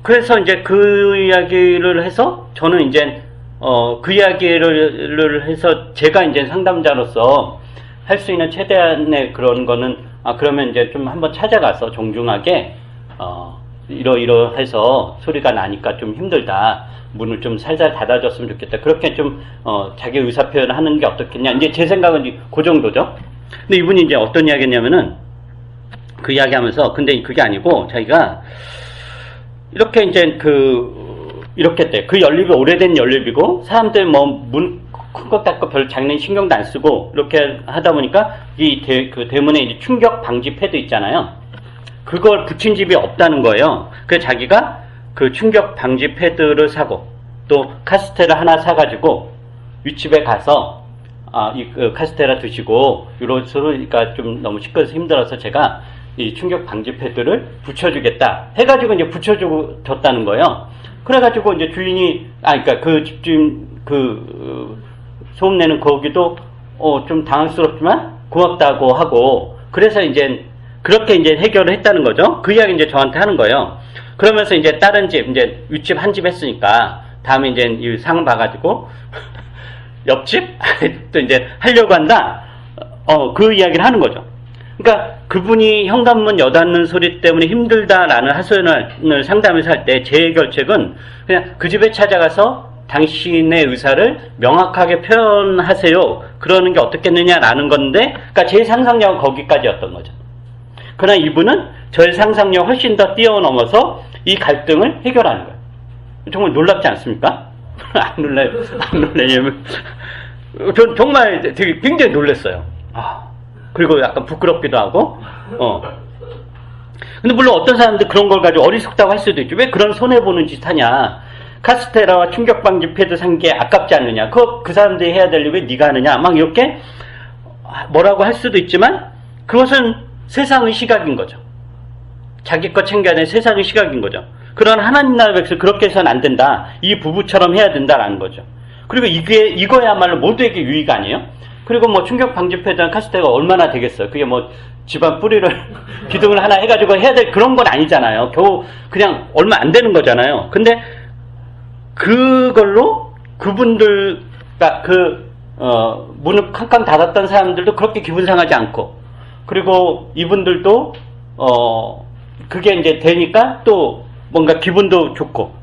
그래서 이제 그 이야기를 해서 저는 이제 그 이야기를 해서 제가 이제 상담자로서 할 수 있는 최대한의 그런 거는 그러면 이제 좀 한번 찾아가서 정중하게 이러해서 소리가 나니까 좀 힘들다. 문을 좀 살살 닫아줬으면 좋겠다. 그렇게 좀 자기 의사 표현을 하는 게 어떻겠냐. 이제 제 생각은 그 정도죠. 근데 이분이 이제 어떤 이야기 했냐면은 그 이야기 하면서 근데 그게 아니고 자기가 이렇게 이제 이렇게 했대. 그 연립이 오래된 연립이고 사람들 뭐 문 큰 것 닫고 별 장난 신경도 안 쓰고 이렇게 하다 보니까 그 대문에 이제 충격 방지 패드 있잖아요. 그걸 붙인 집이 없다는 거예요. 그래서 자기가 그 충격 방지 패드를 사고 또 카스테라 하나 사가지고 윗집에 가서 그 카스테라 드시고 그러니까 좀 너무 시끄러워서 힘들어서 제가 이 충격 방지 패드를 붙여주겠다 해가지고 이제 붙여주고 줬다는 거예요. 그래가지고 이제 주인이 그러니까 그 집주인 소음내는 거기도 좀 당황스럽지만 고맙다고 하고 그래서 이제 그렇게 이제 해결을 했다는 거죠. 그 이야기 이제 저한테 하는 거예요. 그러면서 이제 다른 집 이제 윗집 한 집 했으니까 다음에 이제 이 상 봐가지고 옆집 또 이제 하려고 한다. 그 이야기를 하는 거죠. 그러니까 그분이 현관문 여닫는 소리 때문에 힘들다라는 하소연을 상담해서 할 때 제 해결책은 그냥 그 집에 찾아가서 당신의 의사를 명확하게 표현하세요. 그러는 게 어떻겠느냐라는 건데, 그러니까 제 상상력은 거기까지였던 거죠. 그러나 이분은 저의 상상력 훨씬 더 뛰어넘어서 이 갈등을 해결하는 거예요. 정말 놀랍지 않습니까? 안 놀라요. 전 정말 되게 굉장히 놀랐어요. 그리고 약간 부끄럽기도 하고, 근데 물론 어떤 사람들 그런 걸 가지고 어리석다고 할 수도 있죠. 왜 그런 손해보는 짓 하냐. 카스테라와 충격방지 패드 산 게 아깝지 않느냐. 그 사람들이 해야 될 일 왜 네가 하느냐. 막 이렇게 뭐라고 할 수도 있지만 그것은 세상의 시각인 거죠. 자기 것 챙겨야 되는 세상의 시각인 거죠. 그런 하나님 나라 백성 그렇게 해서는 안 된다. 이 부부처럼 해야 된다라는 거죠. 그리고 이거야말로 모두에게 유익 아니에요? 그리고 뭐 충격 방지패드랑 카스테가 얼마나 되겠어요? 그게 뭐 집안 뿌리를 기둥을 하나 해가지고 해야 될 그런 건 아니잖아요. 겨우 그냥 얼마 안 되는 거잖아요. 근데 그걸로 그분들, 문을 캉캉 닫았던 사람들도 그렇게 기분 상하지 않고, 그리고 이분들도, 그게 이제 되니까 또 뭔가 기분도 좋고,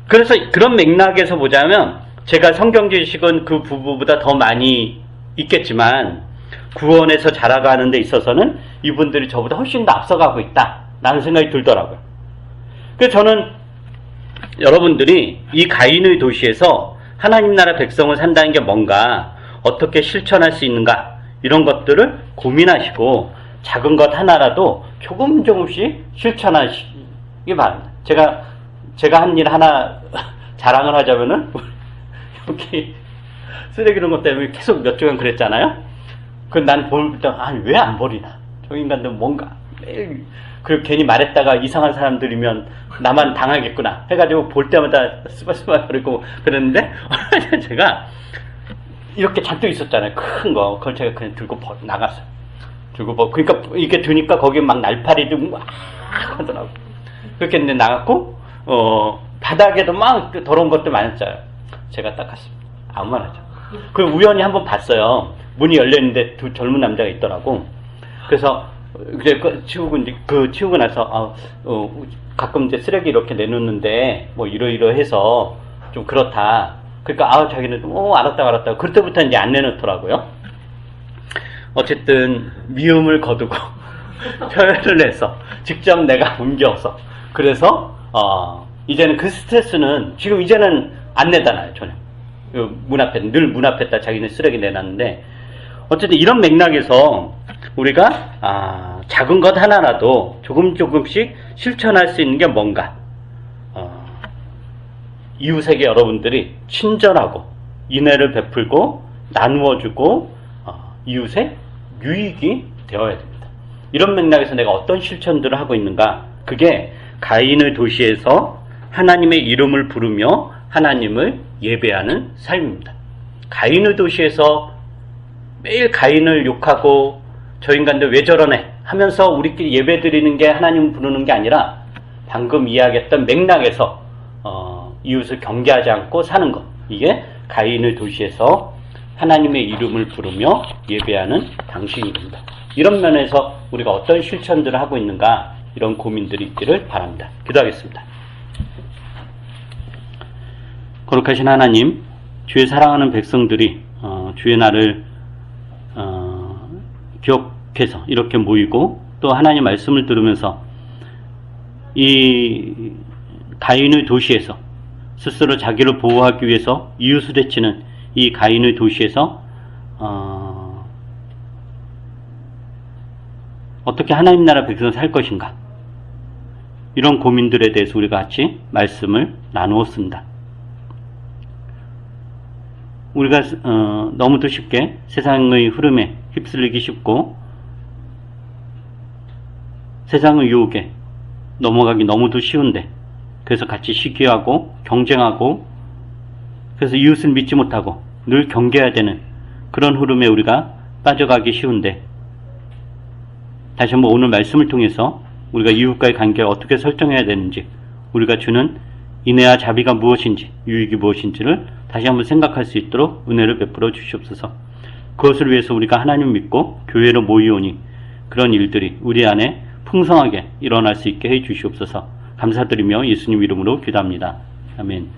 그래서 그런 맥락에서 보자면, 제가 성경 지식은 그 부부보다 더 많이 있겠지만, 구원에서 자라가는 데 있어서는 이분들이 저보다 훨씬 더 앞서가고 있다, 라는 생각이 들더라고요. 그래서 저는 여러분들이 이 가인의 도시에서 하나님 나라 백성을 산다는 게 뭔가, 어떻게 실천할 수 있는가, 이런 것들을 고민하시고 작은 것 하나라도 조금씩 실천하시기 바랍니다. 제가 한 일 하나 자랑을 하자면은 여기 쓰레기 이런 것 때문에 계속 몇 주간 그랬잖아요. 난 볼 때 왜 안 버리나, 저 인간들 뭔가 매일 그리고 괜히 말했다가 이상한 사람들이면 나만 당하겠구나 해가지고 볼 때마다 스바스바 그리고 그랬는데 제가 이렇게 잔뜩 있었잖아요. 큰 거. 그걸 제가 그냥 들고 나갔어요. 그러니까 이렇게 드니까 거기에 막 날파리도 막 하더라고. 그렇게 했는데 나갔고, 바닥에도 막 더러운 것도 많았어요. 제가 닦았습니다. 아무 말 하죠. 그 우연히 한번 봤어요. 문이 열려있는데 두 젊은 남자가 있더라고. 그래서, 이제 치우고 나서, 가끔 이제 쓰레기 이렇게 내놓는데, 뭐 이러이러해서 좀 그렇다. 그러니까 자기는 알았다. 그때부터 이제 안 내놓더라고요. 어쨌든 미움을 거두고 표현을 해서 직접 내가 옮겨서, 그래서 이제는 그 스트레스는 지금 이제는 안 내잖아요. 전혀 늘 문 앞에다 자기는 쓰레기 내놨는데, 어쨌든 이런 맥락에서 우리가 작은 것 하나라도 조금씩 실천할 수 있는 게 뭔가, 이웃에게 여러분들이 친절하고 인애를 베풀고 나누어주고 이웃의 유익이 되어야 됩니다. 이런 맥락에서 내가 어떤 실천들을 하고 있는가, 그게 가인의 도시에서 하나님의 이름을 부르며 하나님을 예배하는 삶입니다. 가인의 도시에서 매일 가인을 욕하고 저 인간들 왜 저러네 하면서 우리끼리 예배 드리는 게 하나님 부르는 게 아니라, 방금 이야기했던 맥락에서 이웃을 경계하지 않고 사는 것, 이게 가인의 도시에서 하나님의 이름을 부르며 예배하는 방식입니다. 이런 면에서 우리가 어떤 실천들을 하고 있는가, 이런 고민들이 있기를 바랍니다. 기도하겠습니다. 거룩하신 하나님, 주의 사랑하는 백성들이 주의 날을 기억해서 이렇게 모이고, 또 하나님 말씀을 들으면서 이 가인의 도시에서 스스로 자기를 보호하기 위해서 이웃을 해치는 이 가인의 도시에서 어떻게 하나님 나라 백성을 살 것인가, 이런 고민들에 대해서 우리가 같이 말씀을 나누었습니다. 우리가 너무도 쉽게 세상의 흐름에 휩쓸리기 쉽고 세상의 유혹에 넘어가기 너무도 쉬운데, 그래서 같이 시기하고 경쟁하고, 그래서 이웃을 믿지 못하고 늘 경계해야 되는 그런 흐름에 우리가 빠져가기 쉬운데, 다시 한번 오늘 말씀을 통해서 우리가 이웃과의 관계를 어떻게 설정해야 되는지, 우리가 주는 인애와 자비가 무엇인지, 유익이 무엇인지를 다시 한번 생각할 수 있도록 은혜를 베풀어 주시옵소서. 그것을 위해서 우리가 하나님 믿고 교회로 모이오니 그런 일들이 우리 안에 풍성하게 일어날 수 있게 해 주시옵소서. 감사드리며 예수님 이름으로 기도합니다. 아멘.